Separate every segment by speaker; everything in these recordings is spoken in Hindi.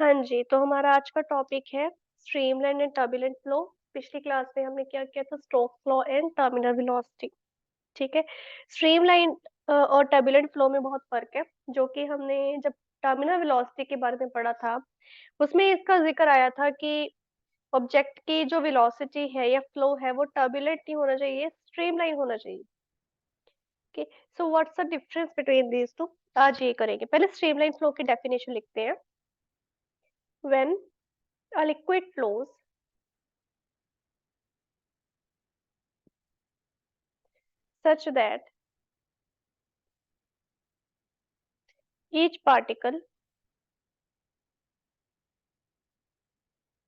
Speaker 1: हाँ जी, तो हमारा आज का टॉपिक है स्ट्रीमलाइन एंड टर्बुलेंट फ्लो। पिछली क्लास में हमने क्या किया था, stroke flow and terminal velocity. ठीक है। स्ट्रीमलाइन और टर्बुलेंट फ्लो में बहुत फर्क है, जो कि हमने जब टर्मिनल वेलोसिटी के बारे में पढ़ा था उसमें इसका जिक्र आया था कि ऑब्जेक्ट की जो वेलोसिटी है या फ्लो है वो टर्बुलेंट नहीं होना चाहिए, स्ट्रीमलाइन होना चाहिए। Okay, so what's the difference between these two, आज ये करेंगे। पहले स्ट्रीमलाइन फ्लो की डेफिनेशन लिखते हैं। When a liquid flows such that each particle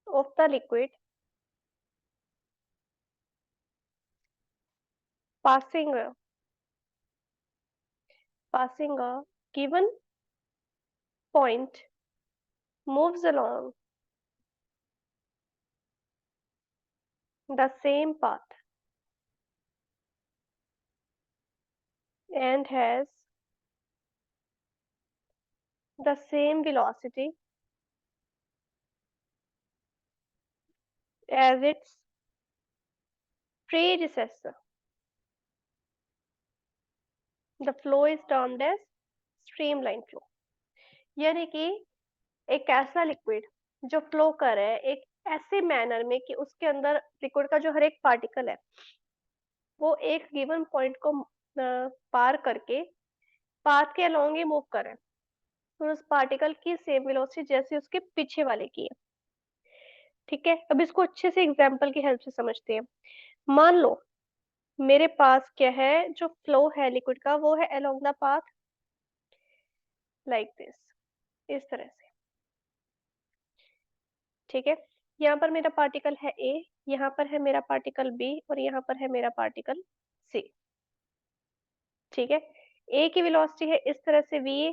Speaker 1: of the liquid passing a, passing a given point moves along the same path and has the same velocity as its predecessor. The flow is termed as streamline flow. यानी कि एक ऐसा लिक्विड जो फ्लो कर रहा है एक ऐसे मैनर में कि उसके अंदर लिक्विड का जो हर एक पार्टिकल है वो एक गिवन पॉइंट को पार करके पाथ के अलोंग ही मूव कर रहा है, और उस पार्टिकल की सेम वेलोसिटी जैसे उसके पीछे वाले की है। ठीक है, अब इसको अच्छे से एग्जांपल की हेल्प से समझते हैं। मान लो मेरे पास क्या है, जो फ्लो है लिक्विड का वो है along the path like this, इस तरह से। ठीक है, यहाँ पर मेरा पार्टिकल है ए, यहाँ पर है मेरा पार्टिकल बी और यहाँ पर है मेरा पार्टिकल सी। ठीक है, ए की वेलोसिटी है इस तरह से वी ए,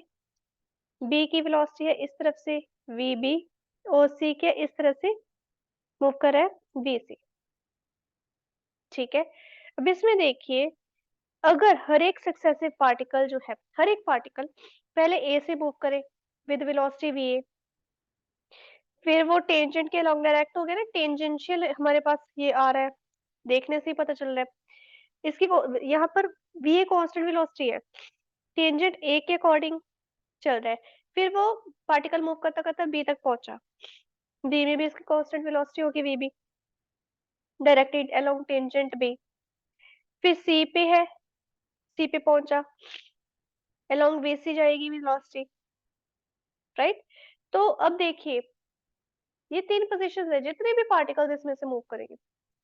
Speaker 1: बी की वेलोसिटी है इस तरफ से वी बी, और सी के इस तरह से मूव कर रहा है बी सी। ठीक है, अब इसमें देखिए, अगर हर एक सक्सेसिव पार्टिकल जो है, हर एक पार्टिकल पहले ए से मूव करे विद वेलोसिटी वी ए, फिर वो टेंजेंट के अलॉन्ग डायरेक्ट हो गया ना, टेंजेंशियल हमारे पास ये आ रहा है, देखने से ही पता चल रहा है। इसकी यहाँ पर वी ए कांस्टेंट वेलोसिटी है, टेंजेंट ए के अकॉर्डिंग चल रहा है, फिर वो पार्टिकल मूव करता करता बी तक पहुंचा, बी में भी इसकी कांस्टेंट वेलोसिटी होगी V B, directed along tangent B. फिर सी पे है, सी पे पहुंचा, अलोंग बी सी जाएगी वेलोसिटी, राइट। तो अब देखिए, ये तीन पोजीशन है, जितने भी पार्टिकल्स इसमें से मूव करेंगे,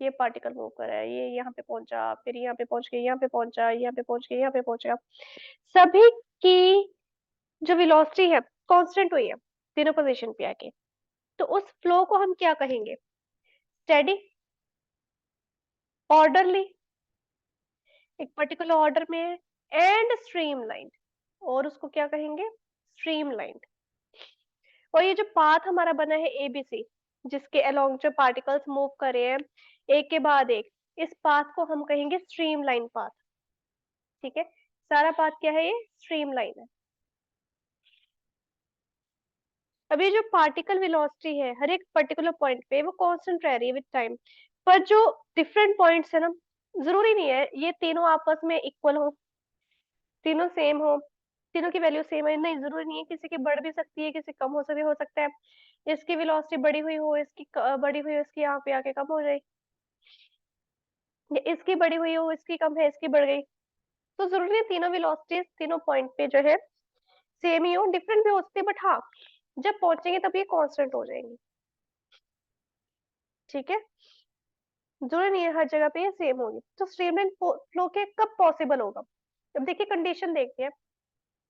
Speaker 1: ये पार्टिकल मूव कर रहा है, ये यहाँ पे पहुंचा, फिर यहाँ पे पहुंच गया, यहाँ पे पहुंचा, यहाँ पे पहुंच गया, यहाँ पे पहुंच गया, सभी की जो वेलोसिटी है कांस्टेंट हुई है तीनों पोजीशन पे आके। तो उस फ्लो को हम क्या कहेंगे, स्टेडी, ऑर्डरली, एक पर्टिकुलर ऑर्डर में है, एंड स्ट्रीमलाइन, और उसको क्या कहेंगे, स्ट्रीमलाइन। और ये जो पाथ हमारा बना है एबीसी, जिसके अलोंग जो पार्टिकल्स मूव कर रहे हैं एक के बाद एक, इस पाथ को हम कहेंगे स्ट्रीमलाइन पाथ। ठीक है, सारा पाथ क्या है, ये स्ट्रीमलाइन है। अब ये जो पार्टिकल वेलोसिटी है हर एक पर्टिकुलर पॉइंट पे वो कांस्टेंट रह रही है विद टाइम, पर जो डिफरेंट पॉइंट्स है ना, जरूरी नहीं है ये तीनों आपस में इक्वल हो, तीनों सेम हो, तीनों की वैल्यू सेम है, नहीं जरूरी नहीं है, किसी की बढ़ भी सकती है, किसी कम हो सकता है। इसकी वेलोसिटी बढ़ी हुई हो, इसकी बढ़ी हुई हो, इसकी यहाँ पे आके कम हो जाए, या इसकी बढ़ी हुई हो, इसकी कम है, इसकी बढ़ गई। तो जरूरी है तीनों वेलोसिटीज तीनों पॉइंट पे जो है सेम ही हो, डिफरेंट भी हो सकती है, बट हाँ जब पहुंचेंगे तब ये कांस्टेंट हो जाएंगे। ठीक है, जरूरी नहीं है हर जगह पे ये सेम होगी। तो स्ट्रीमलाइन फ्लो के कब पॉसिबल होगा, अब देखिए कंडीशन देखते हैं,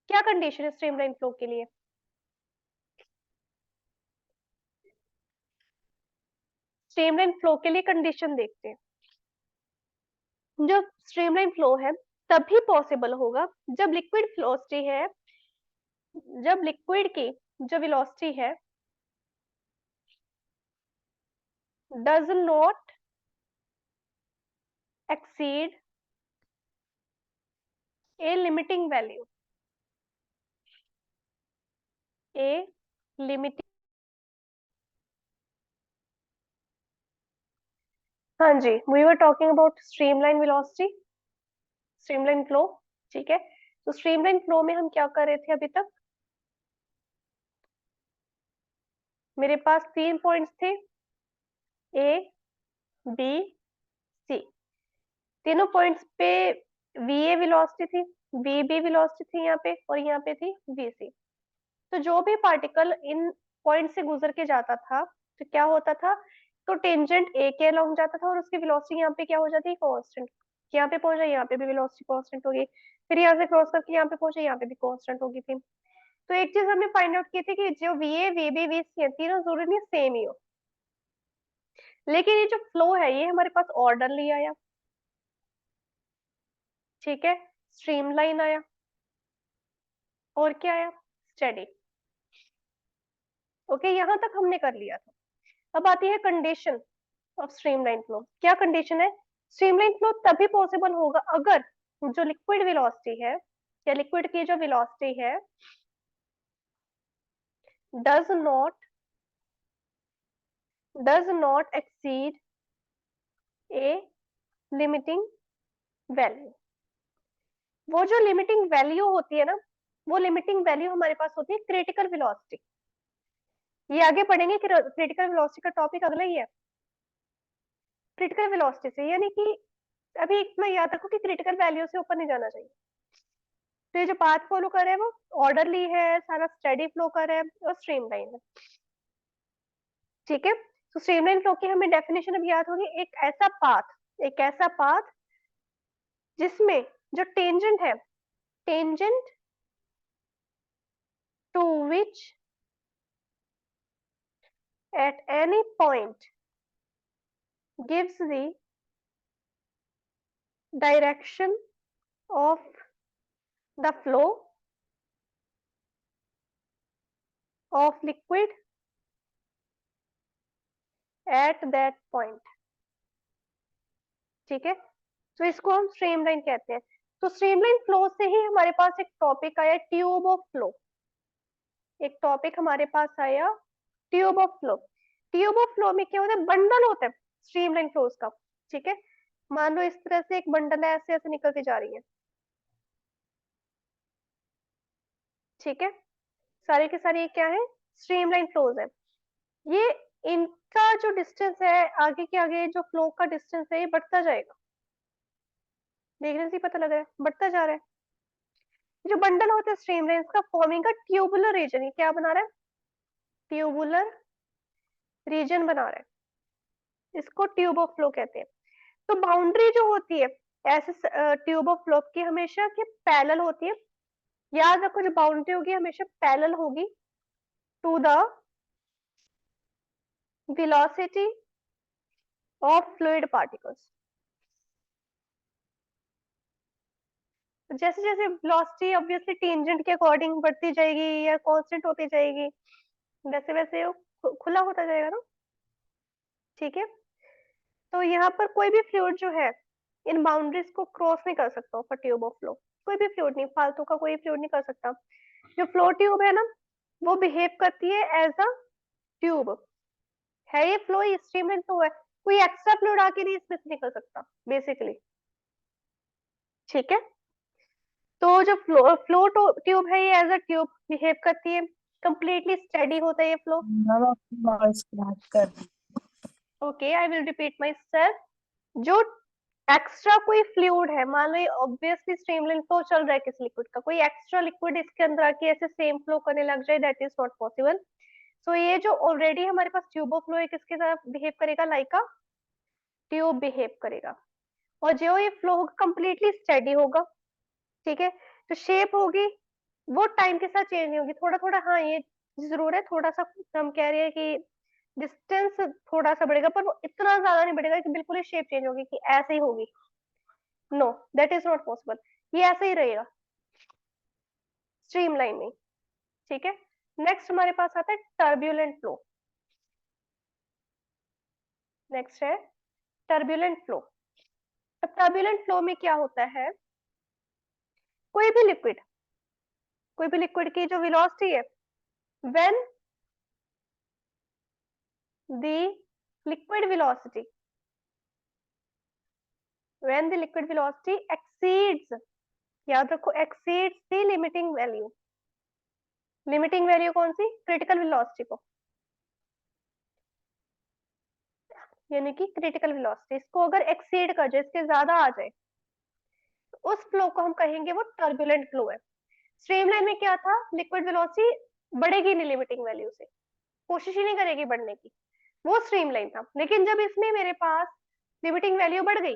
Speaker 1: क्या कंडीशन है स्ट्रीमलाइन फ्लो के लिए। स्ट्रीमलाइन फ्लो के लिए कंडीशन देखते हैं। जो स्ट्रीमलाइन फ्लो है तभी पॉसिबल होगा जब लिक्विड वेलोसिटी है, जब लिक्विड की जो वेलोसिटी है does not exceed a limiting value, a limiting हाँ जी, we were talking about streamline velocity, streamline flow. ठीक है, तो स्ट्रीमलाइन फ्लो में हम क्या कर रहे थे अभी तक? मेरे पास 3 पॉइंट्स थे, ए बी सी। तीनों पॉइंट्स पे वी ए वेलोसिटी थी, वी बी वेलोसिटी थी यहाँ पे, और यहाँ पे थी वी सी। तो जो भी पार्टिकल इन पॉइंट से गुजर के जाता था तो क्या होता था, तो टेंजेंट ए के अलोंग जाता था और उसकी वेलोसिटी यहाँ पे क्या हो जाती है, कांस्टेंट। यहाँ पे पहुंचा, यहाँ पे भी वेलोसिटी कांस्टेंट होगी, फिर यहाँ से क्रॉस करके यहाँ पे पहुंचे, यहाँ पे भी कांस्टेंट होगी थी। तो एक चीज हमने फाइंड आउट की थी कि जो V A V B V C है, तीनों जरूरी नहीं सेम ही हो, लेकिन ये जो फ्लो है ये हमारे पास ऑर्डरली आया। ठीक है, स्ट्रीमलाइन आया, और क्या आया, स्टेडी। ओके, यहां तक हमने कर लिया था। अब आती है कंडीशन ऑफ स्ट्रीमलाइन फ्लो। क्या कंडीशन है? स्ट्रीमलाइन फ्लो तभी पॉसिबल होगा अगर जो लिक्विड वेलोसिटी है, या लिक्विड की जो वेलोसिटी है, does not exceed a limiting value. वो जो लिमिटिंग वैल्यू होती है ना, वो लिमिटिंग वैल्यू हमारे पास होती है क्रिटिकल वेलोसिटी। ये आगे पढ़ेंगे कि क्रिटिकल वेलोसिटी का टॉपिक अगला ही है। क्रिटिकल वेलोसिटी से यानी कि अभी इतना याद रखो कि क्रिटिकल वैल्यू से ऊपर नहीं जाना चाहिए। तो ये जो पाथ फॉलो कर रहे हैं वो ऑर्डरली है, सारा स्टेडी फ्लो कर रहा है, और स्ट्रीमलाइन है। ठीक है, तो स्ट्रीमलाइन फ्लो की हमें डेफिनेशन अब याद होगी, एक ऐसा पाथ जिसमें जो टेंजेंट है, tangent to which at any point gives the direction of the flow of liquid at that point. ठीक है, तो इसको हम स्ट्रीमलाइन कहते हैं। तो स्ट्रीमलाइन फ्लो से ही हमारे पास एक टॉपिक आया, ट्यूब ऑफ फ्लो। एक टॉपिक हमारे पास आया, tube of flow. Tube of flow में क्या होता है, बंडल होता है स्ट्रीमलाइन फ्लोज का। ठीक है, मान लो इस तरह से एक बंडल है, ऐसे ऐसे निकलती जा रही है। ठीक है, सारे के सारे ये क्या है, स्ट्रीमलाइन फ्लोज है। ये इनका जो डिस्टेंस है, आगे के आगे जो फ्लो का डिस्टेंस है, ये बढ़ता जाएगा। देखने से ही पता लग रहा है, बढ़ता जा रहा है। जो बंडल होता है स्ट्रीमलाइन का, फॉर्मिंग का ट्यूबुलर रीजन, ये क्या बना रहा है, ट्यूबुलर रीजन बना रहा है, इसको ट्यूब ऑफ फ्लो कहते हैं। तो बाउंड्री जो होती है ऐसे ट्यूब ऑफ फ्लो की, हमेशा की पैरेलल होती है। याद रखो, जो बाउंड्री होगी हमेशा पैरेलल होगी to the velocity of fluid particles. जैसे जैसे वेलोसिटी ऑब्वियसली टेंजेंट के अकॉर्डिंग बढ़ती जाएगी या कांस्टेंट होती जाएगी, वैसे वैसे वो खुला होता जाएगा ना। ठीक है, तो यहाँ पर कोई भी फ्लूइड जो है इन बाउंड्रीज को क्रॉस नहीं कर सकता फॉर ट्यूब ऑफ फ्लो। कोई भी फ्लूइड नहीं, फालतू का कोई फ्लूइड नहीं कर सकता। जो फ्लो ट्यूब है ना, वो बिहेव करती है एज अ ट्यूब है। ये फ्लो स्ट्रीमलाइन फ्लो है, कोई एक्स्ट्रा फ्लूइड आके नहीं इसमें से निकल सकता बेसिकली। ठीक है, तो जो फ्लो ट्यूब है, ये एज अ ट्यूब बिहेव करती है, कंप्लीटली स्टेडी होता है ये फ्लो।
Speaker 2: मैम आपकी वॉइस क्रैक कर रही
Speaker 1: okay, I will repeat my self. जो एक्स्ट्रा कोई फ्लूइड है, मान लो ये ऑब्वियसली स्ट्रीमलाइन फ्लो चल रहा है किस लिक्विड का, कोई एक्स्ट्रा लिक्विड इसके अंदर आके ऐसे सेम फ्लो करने लग जाए, दैट इज नॉट पॉसिबल। सो ये जो ऑलरेडी हमारे पास ट्यूब ऑफ फ्लो है, किसके तरह बिहेव करेगा, लाइक अ ट्यूब बिहेव करेगा। और जो ये फ्लो होगा कंप्लीटली स्टेडी होगा। ठीक है, तो शेप होगी वो टाइम के साथ चेंज नहीं होगी, थोड़ा थोड़ा, हाँ ये जरूर है, थोड़ा सा हम कह रहे हैं कि डिस्टेंस थोड़ा सा बढ़ेगा, पर वो इतना ज्यादा नहीं बढ़ेगा कि बिल्कुल ही शेप चेंज होगी कि ऐसे ही होगी। No, that is not possible. ये ऐसे ही रहेगा स्ट्रीमलाइन में। ठीक है, नेक्स्ट हमारे पास आता है टर्बुलेंट फ्लो। नेक्स्ट है टर्बुलेंट फ्लो। अब टर्बुलेंट फ्लो में क्या होता है, कोई भी लिक्विड, कोई भी लिक्विड की जो वेलोसिटी है, when the liquid velocity when the liquid velocity exceeds, याद रखो exceeds the limiting value. Limiting value कौन सी? क्रिटिकल वेलोसिटी को, यानी कि क्रिटिकल वेलोसिटी, इसको अगर एक्सीड कर जाए, इसके ज्यादा आ जाए, तो उस फ्लो को हम कहेंगे वो टर्बुलेंट फ्लो है। स्ट्रीमलाइन में क्या था? लिक्विड वेलोसिटी बढ़ेगी नहीं लिमिटिंग वैल्यू से, कोशिश ही नहीं करेगी बढ़ने की, वो स्ट्रीमलाइन था। लेकिन जब इसमें मेरे पास लिमिटिंग वैल्यू बढ़ गई,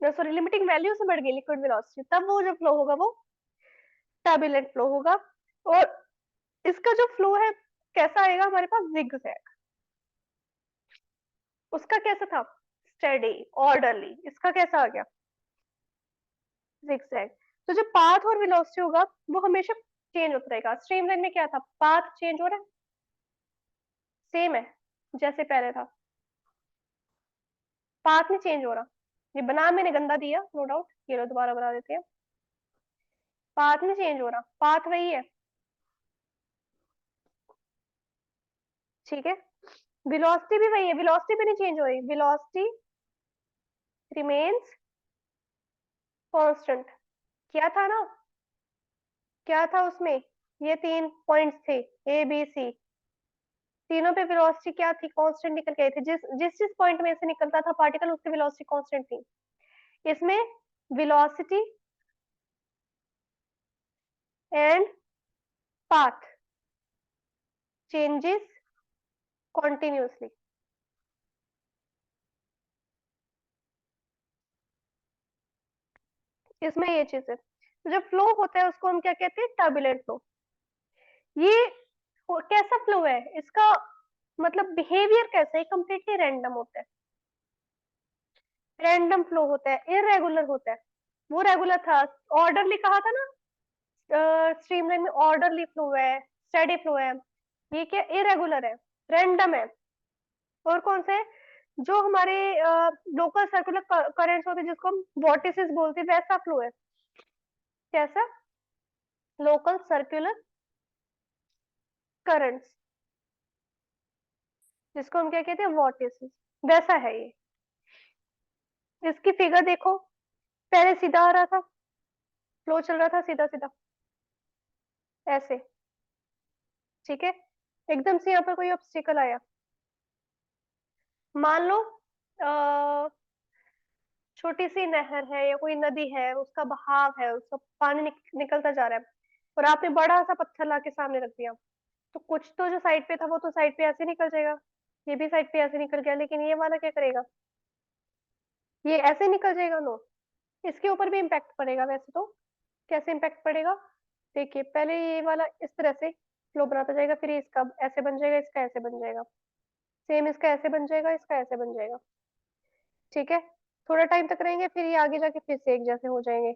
Speaker 1: सॉरी लिमिटिंग वैल्यू से बढ़ गई लिक्विड वेलोसिटी, तब वो जो फ्लो होगा वो टर्बुलेंट फ्लो होगा। और इसका जो फ्लो है कैसा आएगा हमारे पास? जिगजैग। उसका कैसा था? Steady, orderly. इसका कैसा आ गया? जिगजैग। तो जो पाथ और वेलोसिटी होगा वो हमेशा चेंज होता रहेगा। स्ट्रीमलाइन में क्या था? पाथ चेंज हो रहा है, सेम है जैसे पहले था, पाथ नहीं चेंज हो रहा। ये बना मैंने गंदा दिया नो डाउट, ये लो दोबारा बना देते हैं। पाथ नहीं चेंज हो रहा, पाथ वही है, ठीक है। वेलोसिटी भी वही है, वेलोसिटी भी नहीं चेंज हो रही, वेलोसिटी रिमेन्स कांस्टेंट। क्या था ना, क्या था उसमें? ये 3 पॉइंट्स थे, ए बी सी, तीनों पे वेलोसिटी क्या थी? कांस्टेंट निकल के आई थी। जिस जिस जिस पॉइंट में से निकलता था पार्टिकल, उसकी वेलोसिटी कांस्टेंट थी। इसमें velocity and path changes continuously. इसमें ये चीज है। तो जब फ्लो होता है उसको हम क्या कहते हैं? Turbulent flow. ये कैसा फ्लो है? इसका मतलब बिहेवियर कैसा है? कंप्लीटली रैंडम होता है, रैंडम फ्लो होता है, इरेगुलर होता है। वो रेगुलर था, ऑर्डरली कहा था ना, स्ट्रीमलाइन में ऑर्डरली फ्लो है, स्टेडी फ्लो है। ये क्या? इरेगुलर है, रैंडम है। और कौन से? जो हमारे लोकल सर्कुलर करंट्स होते हैं जिसको हम वॉर्टिसेस बोलते हैं, वैसा फ्लो है। कैसा? लोकल सर्कुलर करंट्स, जिसको हम क्या कहते हैं? वॉर्टिसेस, वैसा है ये। इसकी फिगर देखो, पहले सीधा आ रहा था, फ्लो चल रहा था सीधा सीधा ऐसे, ठीक है। एकदम से यहाँ पर कोई ऑब्स्टिकल आया, मान लो छोटी सी नहर है या कोई नदी है, उसका बहाव है, उसका पानी निकलता जा रहा है, और आपने बड़ा सा पत्थर ला के सामने रख दिया, तो कुछ तो जो साइड पे था वो तो साइड पे ऐसे निकल जाएगा, ये भी साइड पे ऐसे निकल गया, लेकिन ये वाला क्या करेगा? ये ऐसे निकल जाएगा, नो, इसके ऊपर भी इम्पैक्ट पड़ेगा वैसे तो। कैसे इम्पैक्ट पड़ेगा? देखिए, पहले ये वाला इस तरह से फ्लो बनाता जाएगा, फिर इसका ऐसे बन जाएगा, इसका ऐसे बन जाएगा, सेम इसका ऐसे बन जाएगा, इसका ऐसे बन जाएगा, ठीक है। थोड़ा टाइम तक रहेंगे, फिर ये आगे जाके फिर से एक जैसे हो जाएंगे,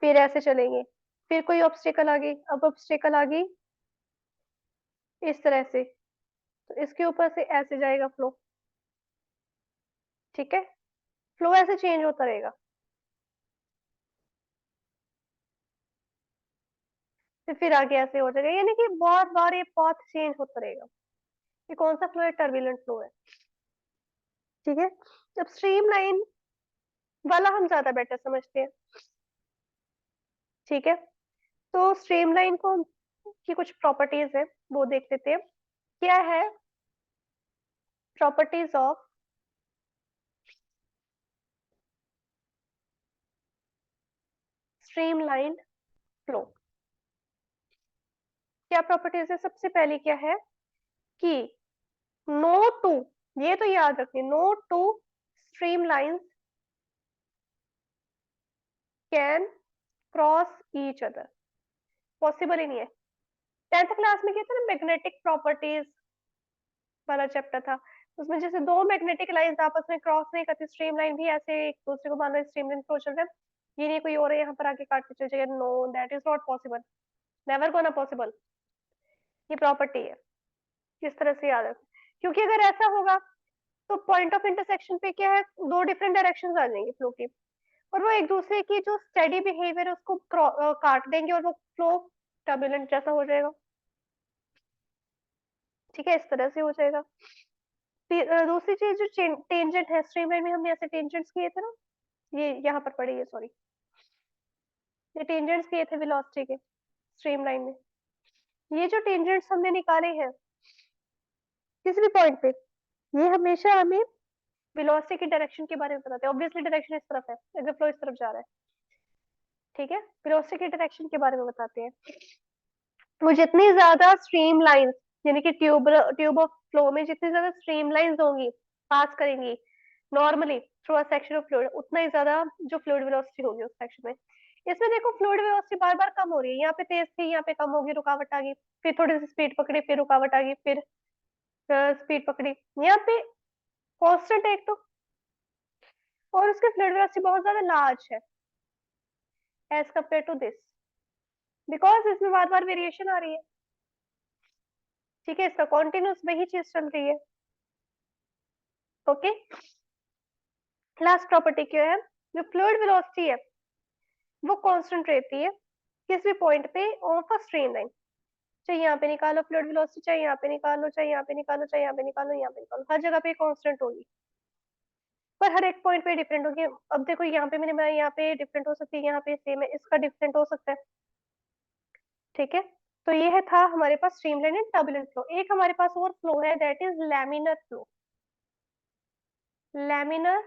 Speaker 1: फिर ऐसे चलेंगे, फिर कोई ऑब्स्टेकल आ गई, अब ऑब्स्टेकल आ गई इस तरह से, तो इसके ऊपर से ऐसे जाएगा फ्लो, ठीक है। फ्लो ऐसे चेंज होता रहेगा, फिर आगे ऐसे हो जाएगा, यानी कि बहुत बार ये पाथ चेंज होता रहेगा। ये कौन सा फ्लो है? टर्बुलेंट फ्लो है, ठीक है। जब स्ट्रीम लाइन वाला हम ज्यादा बेटर समझते हैं, ठीक है। तो स्ट्रीम लाइन को की कुछ प्रॉपर्टीज है, वो देख लेते हैं। क्या है प्रॉपर्टीज ऑफ स्ट्रीमलाइन फ्लो? क्या प्रॉपर्टीज है? सबसे पहले क्या है कि नो टू, ये तो याद रखिए, no two stream lines can cross each other, possible ही नहीं है। 10th क्लास में क्या था ना, मैग्नेटिक प्रॉपर्टीज वाला चैप्टर था, उसमें जैसे दो मैग्नेटिक लाइंस आपस में क्रॉस नहीं करती, स्ट्रीम लाइन भी ऐसे एक दूसरे को मान लो स्ट्रीम लाइन फ्लो चल रहा है, ये नहीं कोई और है यहाँ पर आके काट के चल जाएगा, no that is not possible, never gonna possible. ये प्रॉपर्टी है, किस तरह से याद है? क्योंकि अगर ऐसा होगा तो पॉइंट ऑफ इंटरसेक्शन पे क्या है, दो डिफरेंट डायरेक्शंस आ जाएंगी फ्लो की, और वो एक दूसरे की जो स्टेडी बिहेवियर है उसको काट देंगे, और वो फ्लो टर्बुलेंट जैसा हो जाएगा, ठीक है, इस तरह से हो जाएगा। दूसरी चीज जो टेंजेंट है, स्ट्रीमलाइन में हमने ऐसे टेंजेंट्स किए थे ना, ये यहाँ पर पड़े, ये सॉरी, ये टेंजेंट्स किए थे वेलोसिटी के स्ट्रीमलाइन में। ये जो टेंजेंट्स हमने निकाले हैं किसी भी पॉइंट पे, ये हमेशा हमें वेलोसिटी की डायरेक्शन के बारे में बताते हैं। ऑब्वियसली डायरेक्शन इस तरफ है, अगर फ्लो इस तरफ जा रहा है, ठीक है, वेलोसिटी की डायरेक्शन के बारे में बताते हैं। तो जितनी ज्यादा स्ट्रीम लाइंस, यानी कि ट्यूब ऑफ फ्लो में जितनी ज्यादा स्ट्रीम लाइंस होंगी, पास करेंगी normally through a section of fluid, उतना ही ज्यादा जो फ्लूइड वेलोसिटी होगी उस सेक्शन में। इसमें देखो फ्लूइड वेलोसिटी बार बार कम हो रही है, यहाँ पे तेज थी, यहाँ पे कम होगी, रुकावट आ गई, फिर थोड़ी सी स्पीड पकड़ी, फिर रुकावट आ गई, फिर स्पीड पकड़ी, यहाँ पे कांस्टेंट है एक तो, और उसकी फ्लूइड वेलोसिटी बहुत ज्यादा लार्ज है as compare to this, because इसमें बार बार वेरिएशन आ रही है, ठीक है, इसका कॉन्टिन्यूस वही चीज चल रही है। ओके, लास्ट प्रॉपर्टी क्या है, जो फ्लूइड वेलोसिटी है वो कांस्टेंट रहती है किसी भी पॉइंट पे ऑफ अ स्ट्रीम लाइन, चाहे यहाँ पे निकालो फ्लूइड वेलोसिटी, चाहे यहाँ पे निकालो, चाहे यहाँ पे निकालो, चाहे यहाँ पे निकालो, यहाँ पे निकालो, हर जगह पे कांस्टेंट होगी, पर हर एक पॉइंट पे डिफरेंट होगी। अब देखो यहाँ पे मैंने बनाया, यहाँ पे डिफरेंट हो सकती है, यहाँ पे सेम है, इसका डिफरेंट हो सकता है, ठीक है। तो ये है था हमारे पास स्ट्रीमलाइन एंड टर्बुलेंट फ्लो। एक हमारे पास और फ्लो है, that is laminar flow. Laminar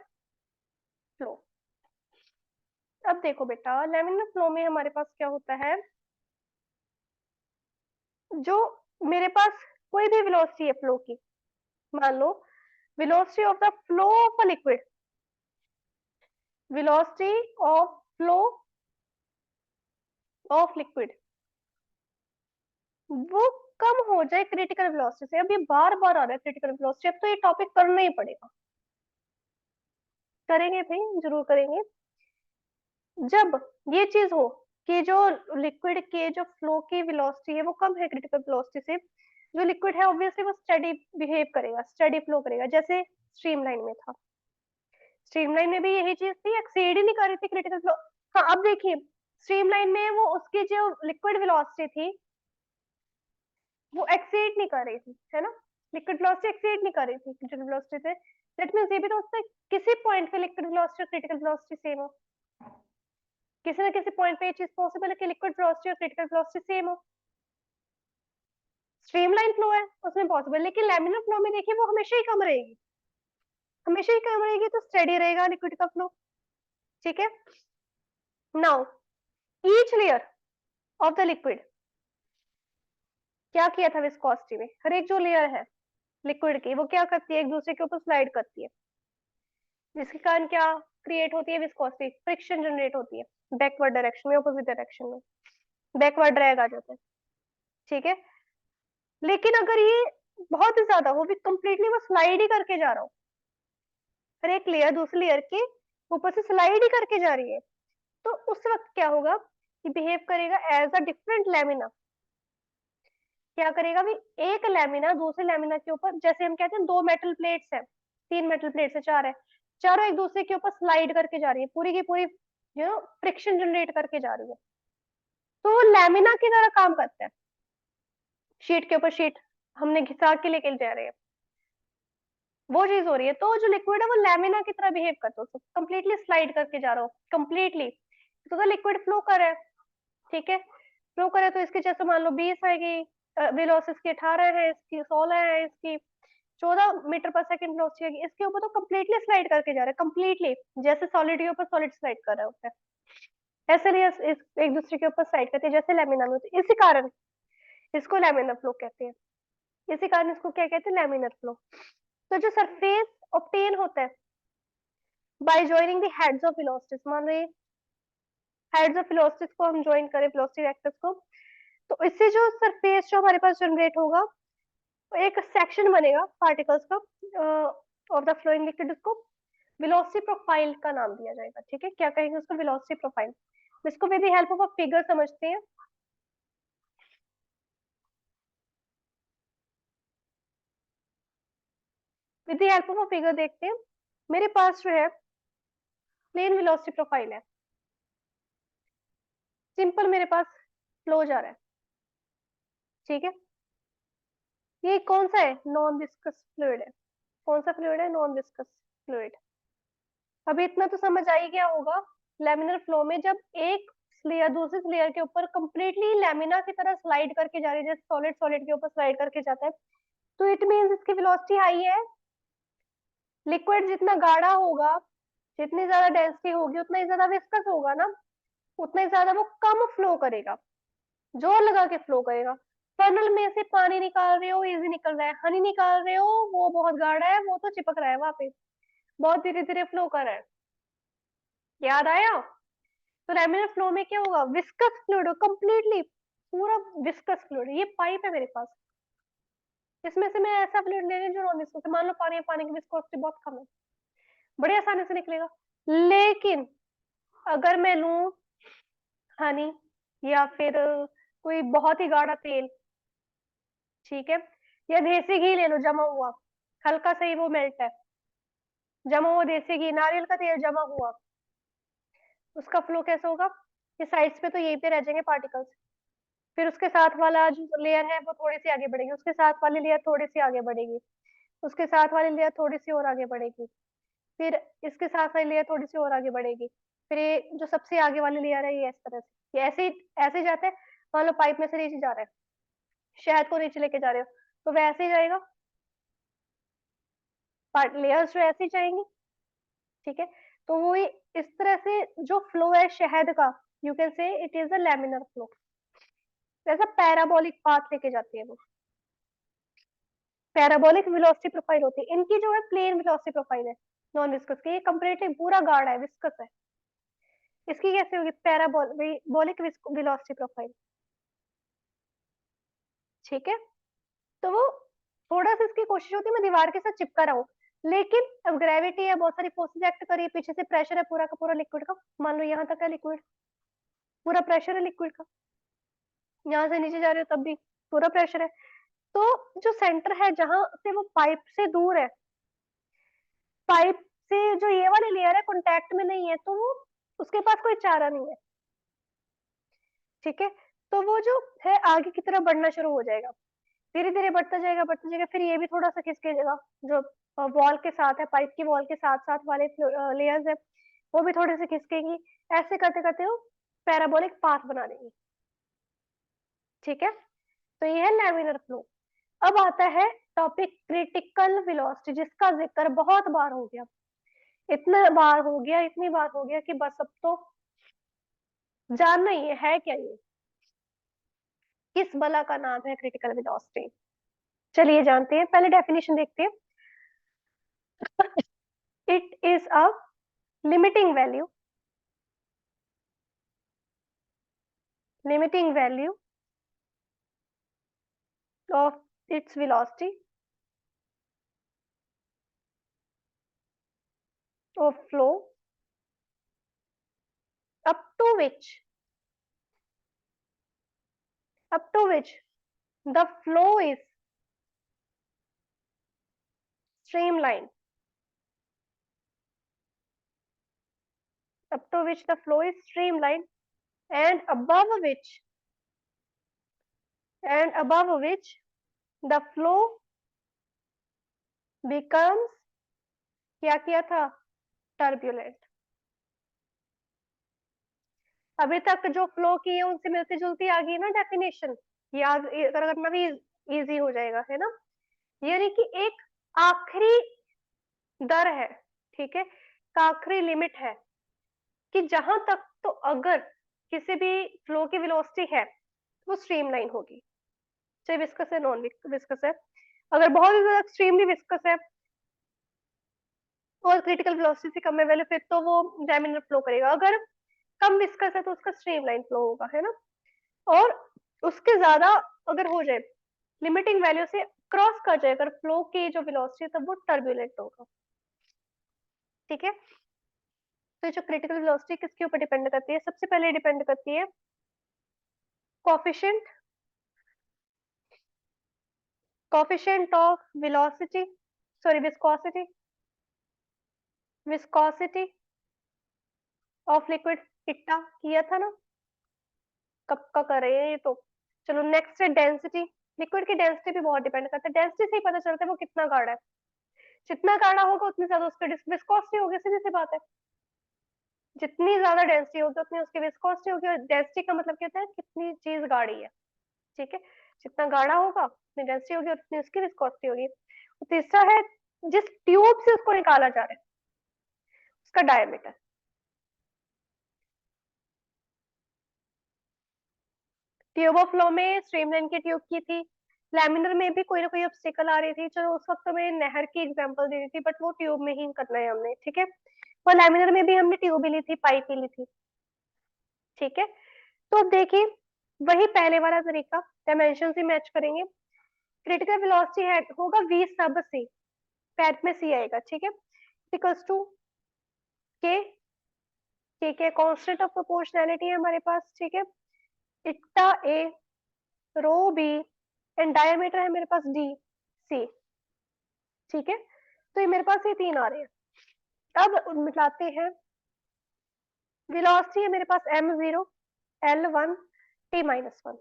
Speaker 1: flow, अब देखो बेटा, लैमिनर फ्लो में हमारे पास क्या होता है, जो मेरे पास कोई भी वेलोसिटी है फ्लो की, मान लो velocity of the flow of a liquid, velocity of flow of liquid, वो कम हो जाए क्रिटिकल वेलोसिटी से। अब ये बार बार आ रहा है क्रिटिकल वेलोसिटी, अब तो ये टॉपिक करना ही पड़ेगा, करेंगे भाई, जरूर करेंगे। जब ये चीज हो कि जो लिक्विड के जो फ्लो की वेलोसिटी है वो कम है क्रिटिकल वेलोसिटी से, जो लिक्विड है ऑब्वियसली वो स्टेडी बिहेव करेगा, स्टेडी फ्लो करेगा, जैसे स्ट्रीमलाइन में था। स्ट्रीमलाइन में भी यही चीज थी, एक्सीड ही नहीं कर रही थी क्रिटिकल फ्लो। हाँ, अब देखिए स्ट्रीमलाइन में वो उसकी जो लिक्विड वेलोसिटी थी वो एक्सीड नहीं कर रही थी, है ना, लिक्विड वेलोसिटी एक्सीड नहीं कर रही थी क्रिटिकल वेलोसिटी से। दैट मींस ये भी तो उससे किसी पॉइंट पे लिक्विड वेलोसिटी और क्रिटिकल वेलोसिटी सेम हो, किसी ना किसी पॉइंट पे ये चीज पॉसिबल है कि लिक्विड वेलोसिटी और क्रिटिकल वेलोसिटी सेम हो। स्ट्रीमलाइन फ्लो है उसमें पॉसिबल, लेकिन लैमिनर फ्लो में देखिए वो हमेशा ही कम रहेगी, हमेशा ही कम रहेगी, तो स्टेडी रहेगा लिक्विड का फ्लो, ठीक है। Now each layer of the liquid, क्या किया था विस्कोसिटी में, हर एक जो लेयर है लिक्विड की वो क्या करती है, एक दूसरे के ऊपर स्लाइड करती है, जिसके कारण क्या क्रिएट होती है, विस्कोसिटी, फ्रिक्शन जनरेट होती है, बैकवर्ड डायरेक्शन में, अपोजिट डायरेक्शन में, बैकवर्ड ड्रैग आ जाता है, ठीक है। लेकिन अगर ये बहुत ही ज्यादा, वो भी कंप्लीटली वो स्लाइड ही करके जा रहा हो, हर एक लेयर दूसरी लेयर के ऊपर से स्लाइड ही करके जा रही है, तो उस वक्त क्या होगा कि बिहेव करेगा एज अ डिफरेंट लैमिना। क्या करेगा भी, एक लैमिना दूसरे लैमिना के ऊपर, जैसे हम कहते हैं दो मेटल प्लेट्स है, तीन मेटल प्लेट्स है, चार है, चारों एक दूसरे के ऊपर स्लाइड करके जा रही है, पूरी की पूरी फ्रिक्शन जनरेट करके जा रही है, तो वो लैमिना की तरह काम करता है, शीट के ऊपर शीट हमने घिसा के लेके जा रहे हैं, वो चीज हो रही है। तो जो लिक्विड है वो लैमिना की तरह बिहेव करता है, कंप्लीटली स्लाइड करके जा रहा हो कंप्लीटली, तो लिक्विड फ्लो कर रहा है, ठीक है, फ्लो करे, तो इसकी जैसे मान लो 20 आएगी वेलोसिटी, इसकी 18 है, इसकी 16 है, इसकी 14 मीटर पर सेकंड वेलोसिटी आएगी, इसके ऊपर तो कंप्लीटली स्लाइड करके जा रहा है, कंप्लीटली जैसे सॉलिड के ऊपर सॉलिड स्लाइड कर रहा होता है, ऐसे लिए एक दूसरे के ऊपर स्लाइड करते हैं जैसे लैमिना में होती है। इसी कारण इसको लैमिनर फ्लो कहते हैं, इसी कारण इसको क्या कहते हैं, लैमिनर फ्लो। तो जो सरफेस ऑब्टेन होता है bye joining the heads of velocities, मान लो हेड्स ऑफ वेलोसिटीज को हम ज्वाइन करें वेलोसिटी वेक्टर्स को, तो इससे जो सरफेस जो हमारे पास जनरेट होगा, एक सेक्शन बनेगा पार्टिकल्स का ऑफ द फ्लोइंग लिक्विड, उसको वेलोसिटी प्रोफाइल का नाम दिया जाएगा, ठीक है, क्या कहेंगे उसको, वेलोसिटी प्रोफाइल। इसको with the help of a figure समझते हैं, with the help of a figure देखते हैं। मेरे पास जो है प्लेन वेलोसिटी प्रोफाइल है, सिंपल मेरे पास फ्लो जा रहा है, ठीक है, ये कौन सा है, नॉन विस्कस फ्लूइड है, कौन सा फ्लूइड है? Non viscous fluid. अभी इतना तो समझ आ ही गया होगा, लेमिनर फ्लो में जब एक लेयर दूसरी लेयर के ऊपर कंप्लीटली लेमिना की तरह स्लाइड करके जा रही है, जैसे सॉलिड सॉलिड के ऊपर स्लाइड करके जाता है, तो इट मींस इसकी वेलोसिटी हाई है। लिक्विड जितना गाढ़ा होगा, जितनी ज्यादा डेंसिटी होगी, उतना ही ज्यादा विस्कस होगा ना, उतना ही ज्यादा वो कम फ्लो करेगा, जोर लगा के फ्लो करेगा। फनल में से पानी निकाल रहे हो, इजी निकल रहा है। हनी निकाल रहे हो, वो बहुत गाढ़ा है, वो तो चिपक रहा है वहां पे, बहुत धीरे धीरे फ्लो कर रहा है। याद आया? तो लैमिनार फ्लो में क्या होगा? विस्कस फ्लूइड, कंप्लीटली पूरा विस्कस फ्लूइड। ये पाइप है मेरे पास, इसमें से मैं ऐसा फ्लूइड ले रही हूँ जो नॉन विस्कस है। मान लो पानी है, पानी की विस्कोसिटी बहुत कम है, बड़ी आसानी से निकलेगा। लेकिन अगर मैं लूं हनी, या फिर कोई बहुत ही गाढ़ा तेल, ठीक है, या देसी घी ले लो जमा हुआ, हल्का सा ही वो मेल्ट है, जमा हुआ देसी घी, नारियल का तेल जमा हुआ, उसका फ्लो कैसे होगा? ये साइड्स पे तो यहीं पे रह जाएंगे पार्टिकल्स, फिर उसके साथ वाला जो लेयर है वो थोड़ी सी आगे बढ़ेगी, उसके साथ वाली लेयर थोड़ी सी आगे बढ़ेगी, उसके साथ वाली लेयर थोड़ी सी और आगे बढ़ेगी, फिर इसके साथ वाली लेयर थोड़ी सी और आगे बढ़ेगी, फिर ये जो सबसे आगे वाली लेयर है ये इस तरह से, ये ऐसे ही जाते हैं। मान लो पाइप में से नीचे जा रहा है, शहद को नीचे लेके जा रहे हो, तो वैसे ही जाएगा, लेयर्स जो ऐसे ही जाएंगी, ठीक है। तो वो इस तरह से जो फ्लो है शहद का, you can say it is a laminar flow. ऐसा पैराबोलिक पाथ लेके जाती है वो, पैराबोलिक वेलोसिटी प्रोफाइल होती है इनकी, जो है प्लेन वेलोसिटी प्रोफाइल है नॉन विस्कस की, ये कंपैरेटिव पूरा गाढ़ा है, विस्कस है। इसकी कैसे होगी? पैराबोलिक वेलोसिटी प्रोफाइल, ठीक है। तो वो थोड़ा सा इसकी कोशिश होती है मैं दीवार के साथ चिपका रहा हूँ, लेकिन अब ग्रेविटी है, बहुत सारी फोर्सेस एक्ट कर रही है, पीछे से प्रेशर है पूरा का पूरा लिक्विड का, मान लो यहाँ तक है लिक्विड, पूरा प्रेशर है लिक्विड का, यहाँ से नीचे जा रहे हो तब भी पूरा प्रेशर है। तो जो सेंटर है जहां से वो पाइप से दूर है, पाइप से जो ये वाली लेयर है कांटेक्ट में नहीं है, तो वो उसके पास कोई चारा नहीं है, ठीक है। तो वो जो है आगे की तरफ बढ़ना शुरू हो जाएगा, धीरे धीरे बढ़ता जाएगा, फिर ये भी थोड़ा सा खिसकेगा, जो वॉल के साथ है, पाइप की वॉल के साथ साथ वाले लेयर्स है, वो भी थोड़े से खिसकेगी। ऐसे करते करते वो पैराबोलिक पाथ बना देंगी, ठीक है। तो ये है लैमिनर फ्लो। अब आता है टॉपिक क्रिटिकल वेलोसिटी, जिसका जिक्र बहुत बार हो गया, इतना बार हो गया, इतनी बार हो गया कि बस अब तो जानना ही है क्या ये, किस बला का नाम है क्रिटिकल वेलोसिटी। चलिए जानते हैं, पहले डेफिनेशन देखते हैं। It is a limiting value, limiting value of its velocity of flow up to which up to which the flow is streamlined, up to which the flow is streamlined, and above which the flow becomes, क्या किया था? टर्बुलेंट। अभी तक जो फ्लो की है उनसे मिलती जुलती आ गई ना डेफिनेशन, याद करना भी इजी हो जाएगा, है ना। यानी कि एक आखिरी दर है, ठीक है, का आखिरी लिमिट है, कि जहां तक तो अगर किसी भी फ्लो की वेलोसिटी है वो स्ट्रीमलाइन होगी, चाहे विस्कस है नॉन विस्कस है। अगर बहुत ही ज्यादा एक्सट्रीमली विस्कस है और क्रिटिकल वेलोसिटी से कम है वैल्यू, फिर तो वो लैमिनर फ्लो करेगा। अगर कम विस्कस है तो उसका स्ट्रीमलाइन फ्लो होगा, है ना। और उसके ज्यादा अगर हो जाए, लिमिटिंग वैल्यू से क्रॉस कर जाए अगर फ्लो की जो वेलोसिटी, तब वो टर्बुलेंट होगा, ठीक है। तो जो क्रिटिकल वेलोसिटी किसके ऊपर डिपेंड करती है? सबसे पहले डिपेंड करती है coefficient coefficient of velocity, sorry viscosity, viscosity of liquid. इतना किया था ना, कब का कर रहे हैं ये तो। चलो नेक्स्ट है डेंसिटी। लिक्विड की डेंसिटी भी बहुत डिपेंड करता है, डेंसिटी से ही पता चलता है वो कितना गाढ़ा है। जितना गाढ़ा होगा उतनी ज्यादा उसकी विस्कोसिटी होगी, सीधी सी बात है। जितनी ज्यादा डेंसिटी होगी उतनी उसकी विस्कोसिटी होगी, और डेंसिटी का मतलब क्या होता है, कितनी चीज गाढ़ी है। ठीक है, जितना गाढ़ा होगा उतनी डेंसिटी होगी और उतनी उसकी विस्कोसिटी होगी। और तीसरा है, जिस ट्यूब से उसको निकाला जा रहा है उसका डायमीटर। ट्यूब ऑफ फ्लो में स्ट्रीमलाइन की ट्यूब की थी, लैमिनर में भी कोई ना कोई ऑब्स्टिकल आ रही थी। चलो उस वक्त तो मैंने नहर की एग्जांपल दी थी, बट वो ट्यूब में ही करना है हमने। ठीक है, और लैमिनर में भी हमने ट्यूब ही ली थी, पाइप ही ली थी। ठीक है, तो अब देखिए वही पहले वाला तरीका, डायमेंशन से मैच करेंगे। क्रिटिकल वेलोसिटी है होगा v सब c, पैर में c आएगा। ठीक है, इक्वल्स टू के, के कांस्टेंट ऑफ प्रोपोर्शनैलिटी है हमारे पास। ठीक है, इट्टा ए, रो बी, एंड डायमीटर है मेरे पास डी सी। ठीक है, तो ये मेरे पास ये तीन आ रहे हैं। अब मिलाते हैं। वेलोसिटी है मेरे पास m0, l1, t-1।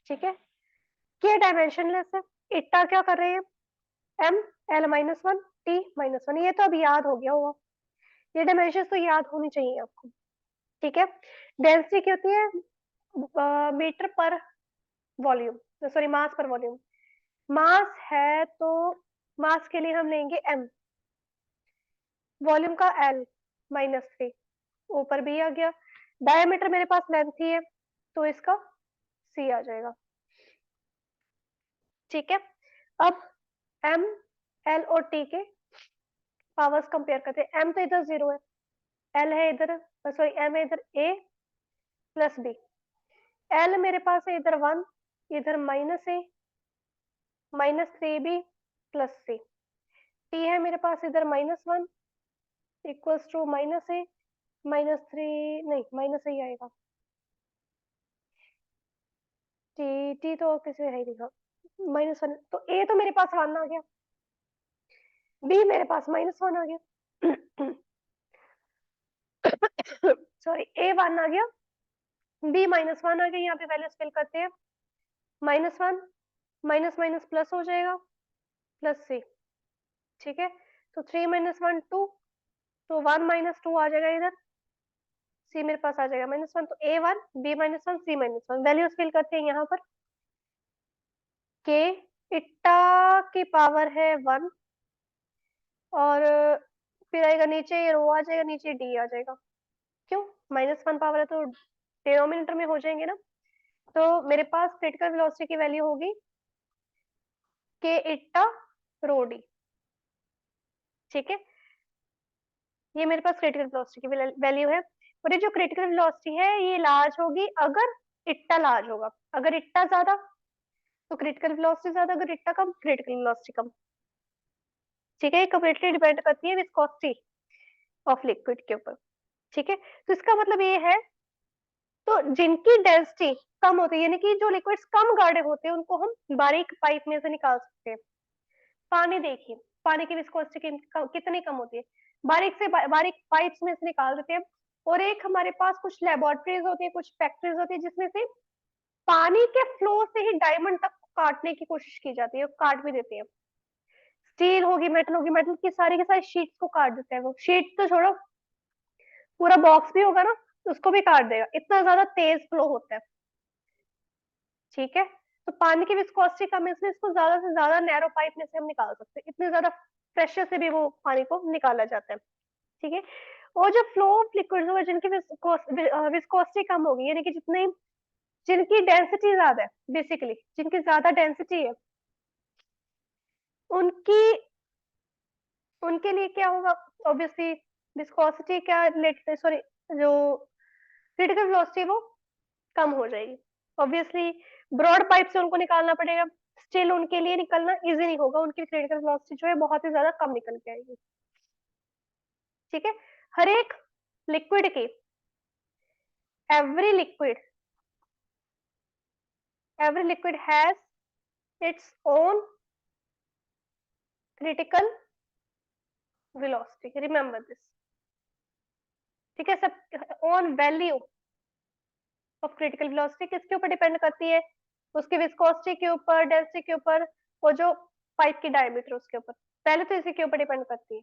Speaker 1: ठीक है, के डायमेंशनलेस है, इट्टा क्या कर रहे हैं, m, l-1, t-1। ये तो अब याद हो गया होगा, ये डायमेंशन तो याद होनी चाहिए आपको। ठीक है, डेंसिटी क्या होती है, मीटर पर वॉल्यूम, सॉरी मास पर वॉल्यूम। मास है तो मास के लिए हम लेंगे m, वॉल्यूम का l-3, ऊपर भी आ गया। डायमीटर मेरे पास लेंथ ही है तो इसका c आ जाएगा। ठीक है, अब m, l और t के पावर्स कंपेयर करते हैं। m तो इधर 0 है, l है इधर, सॉरी m है इधर a प्लस b। l मेरे पास है इधर 1, इधर -a, -3b plus c। t है मेरे पास इधर -1 इक्वल्स टू -a, -3, नहीं माइनस ही आएगा। टी तो किसी है ही नहीं, हाँ -1, तो a तो मेरे पास 1 आ गया, b मेरे पास -1 आ गया। सॉरी, a 1 आ गया, b -1 आ गया। यहाँ पे वैल्यूज फिल करते हैं, -1 माइनस माइनस प्लस हो जाएगा, प्लस c। ठीक है, तो 3 - 1 2, तो 1 - 2 आ जाएगा इधर, c मेरे पास आ जाएगा -1। तो a1, b-1, c-1 values fill करते हैं यहाँ पर। के इट्टा की पावर है 1, और फिर आएगा नीचे ये रो आ जाएगा, नीचे डी आ जाएगा। क्यों, -1 पावर है तो डिनोमिनेटर में हो जाएंगे ना। तो मेरे पास क्रिटिकल वेलोसिटी की वैल्यू होगी के इट्टा रो डी। ठीक है, ये मेरे पास क्रिटिकल वेलोसिटी की वैल्यू है। और ये जो क्रिटिकल वेलोसिटी है ये लार्ज होगी अगर इट्टा लार्ज होगा। अगर इट्टा ज्यादा तो क्रिटिकल वेलोसिटी ज्यादा, अगर इट्टा कम क्रिटिकल वेलोसिटी कम। ठीक है, ये कंप्लीटली डिपेंड करती है विस्कोसिटी ऑफ लिक्विड के ऊपर। ठीक है, तो इसका मतलब ये है, तो जिनकी डेंसिटी कम होती है, यानी कि जो लिक्विड्स कम गाढ़े होते हैं उनको हम बारीक पाइप में से निकाल सकते हैं। पानी देखिए, पानी की विस्कोसिटी कितनी कम होती है, बारीक से बारीक पाइप्स में से निकाल देते हैं। और एक हमारे पास कुछ लेबोरेटरीज होती है, कुछ फैक्ट्रीज होती है जिसमें से पानी के फ्लो से ही डायमंड तक काटने की कोशिश की जाती है, काट भी देते हैं। स्टील होगी, मेटल होगी, मेटल की सारी शीट्स को काट देते हैं। वो शीट तो छोड़ो, पूरा बॉक्स भी होगा ना तो उसको भी काट देगा, इतना ज्यादा तेज फ्लो होता है। ठीक है, तो पानी की विस्कोसिटी कम है इसलिए इसको ज्यादा से ज्यादा नैरो पाइप में से हम निकाल सकते हैं, इतने ज्यादा प्रेशर से भी वो पानी को निकाला जाता है। ठीक है, और जो फ्लो ऑफ लिक्विड्स होगा जिनकी विस्कोसिटी कम होगी, यानी कि जितनी जिनकी डेंसिटी ज्यादा है, बेसिकली जिनकी ज्यादा डेंसिटी है, उनकी उनके लिए क्या होगा, ऑब्वियसली विस्कोसिटी क्या रिलेटेड, सॉरी जो क्रिटिकल वेलोसिटी वो कम हो जाएगी। ऑब्वियसली ब्रॉड पाइप से उनको निकालना पड़ेगा, स्टिल उनके लिए निकलना इजी नहीं होगा, उनकी क्रिटिकल वेलोसिटी जो है बहुत ही ज्यादा कम निकल के आएगी। ठीक है, हर एक लिक्विड की, every liquid every liquid has its own critical velocity, remember this. ठीक है, सब own value of critical velocity किसके ऊपर डिपेंड करती है, उसकी विस्कोसिटी के ऊपर, डेंसिटी के ऊपर, और जो पाइप की डायमीटर उसके ऊपर, पहले तो इसी के ऊपर डिपेंड करती है।